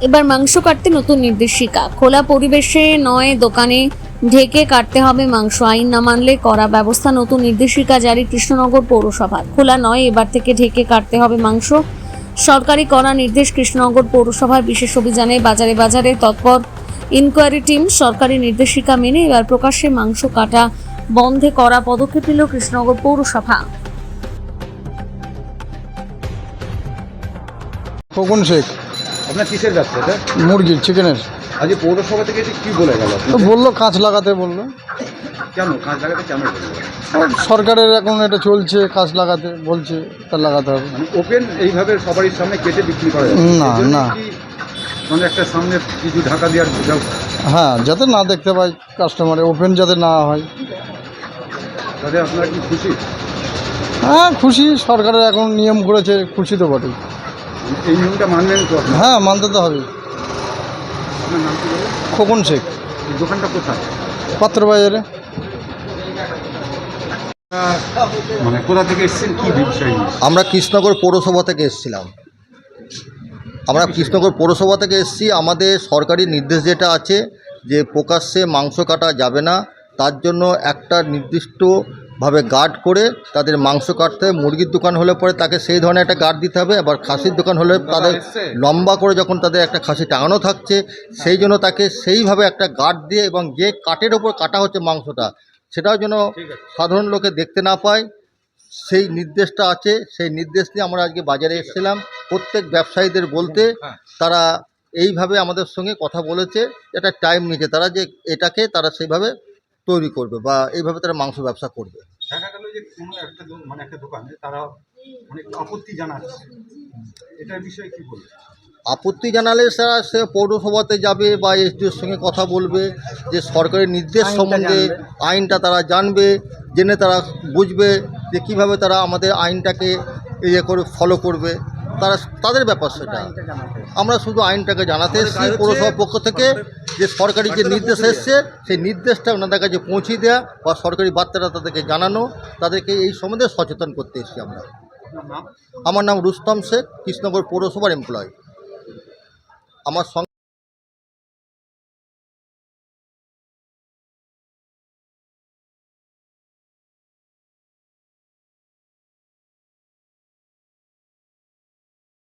এবার মাংস কাটতে নতুন নির্দেশিকা। খোলা পরিবেশে নয়, দোকানে ঢেকে কাটতে হবে মাংস। আইন না মানলে কড়া ব্যবস্থা। নতুন নির্দেশিকা জারি কৃষ্ণনগর পৌরসভা। খোলা নয়, এবার থেকে ঢেকে কাটতে হবে মাংস। সরকারি কড়া নির্দেশ। কৃষ্ণনগর পৌরসভার বিশেষ অভিযানে বাজারে বাজারে তৎপর ইনকোয়ারি টিম। সরকারি নির্দেশিকা মেনে এবার প্রকাশ্যে মাংস কাটা বন্ধে কড়া পদক্ষেপ নিল কৃষ্ণনগর পৌরসভা। খোকন শেখ। আপনার কিসের ব্যবসা এটা? মুরগির, চিকেনের। আজ পৌরসভা থেকে এসে কি বলে গেল? তো বললো কাঁচ লাগাতে বললো। কেন কাজ লাগাতে কেন বললো? আর সরকারের এখন এটা চলছে, কাঁচ লাগাতে বলছে, তা লাগাতে হবে। মানে ওপেন এইভাবে সবারই সামনে কেটে বিক্রি করা যাবে না, না। মানে একটা সামনে কিছু ঢাকা দেওয়ার ব্যবস্থা, হ্যাঁ, যাতে না দেখতে পাই কাস্টমারে, ওপেন যাতে না হয়। তাতে আপনারা কি খুশি? হ্যাঁ খুশি, সরকারের এখন নিয়ম করেছে, খুশি তো বটেই। এই নিয়মটা মানবেন তো আপনারা? হ্যাঁ, মানতে তো হবে। আপনার নাম কি বলবেন? খোকন শেখ। এই দোকানটা কোথায়? পাত্রবাজারে। মানে কোথা থেকে এসেছেন, কি বিষয় নিয়ে? আমরা কৃষ্ণনগর পৌরসভা থেকে এসেছিলাম। আমরা কৃষ্ণনগর পৌরসভা থেকে এসেছি। আমাদের সরকারি নির্দেশ যেটা আছে যে প্রকাশ্যে মাংস কাটা যাবে না, তার জন্য একটা নির্দিষ্টভাবে গার্ড করে তাদের মাংস কাটতে হবে। মুরগির দোকান হলে পরে তাকে সেই ধরনের একটা গার্ড দিতে হবে। আবার খাসির দোকান হলে তাদের লম্বা করে যখন তাদের একটা খাসি টাঙানো থাকছে, সেই জন্য তাকে সেইভাবে একটা গার্ড দিয়ে, এবং যে কাঠের ওপর কাটা হচ্ছে মাংসটা, সেটাও যেন সাধারণ লোকে দেখতে না পায়, সেই নির্দেশটা আছে। সেই নির্দেশ নিয়ে আমরা আজকে বাজারে এসেছিলাম। প্রত্যেক ব্যবসায়ীদের বলতে তারা এইভাবে আমাদের সঙ্গে কথা বলেছে, একটা টাইম নিয়েছে তারা, যে এটাকে তারা সেইভাবে তৈরি করবে বা এইভাবে তারা মাংস ব্যবসা করবে। দেখা গেল যে কোনো একটা মানে একটা দোকানে তারা অনেক আপত্তি জানাচ্ছে, এটার বিষয়ে কি বলবে? আপত্তি জানালে সে পৌরসভাতে যাবে বা এসডিওর সঙ্গে কথা বলবে, যে সরকারি নির্দেশ সম্বন্ধে আইনটা তারা জানবে, জেনে তারা বুঝবে যে কীভাবে তারা আমাদের আইনটাকে ইয়ে করে ফলো করবে। তারা তাদের ব্যাপার সেটা। আমরা শুধু আইনটাকে জানাতে এসেছি পৌরসভার পক্ষ থেকে, যে সরকারি যে নির্দেশ এসছে সেই নির্দেশটা ওনাদের কাছে পৌঁছে দেওয়া বা সরকারি বার্তাটা তাদেরকে জানানো, তাদেরকে এই সম্বন্ধে সচেতন করতে এসেছি আমরা। আপনার নাম? আমার নাম রুস্তম শেখ, কৃষ্ণনগর পৌরসভার এমপ্লয়। আমার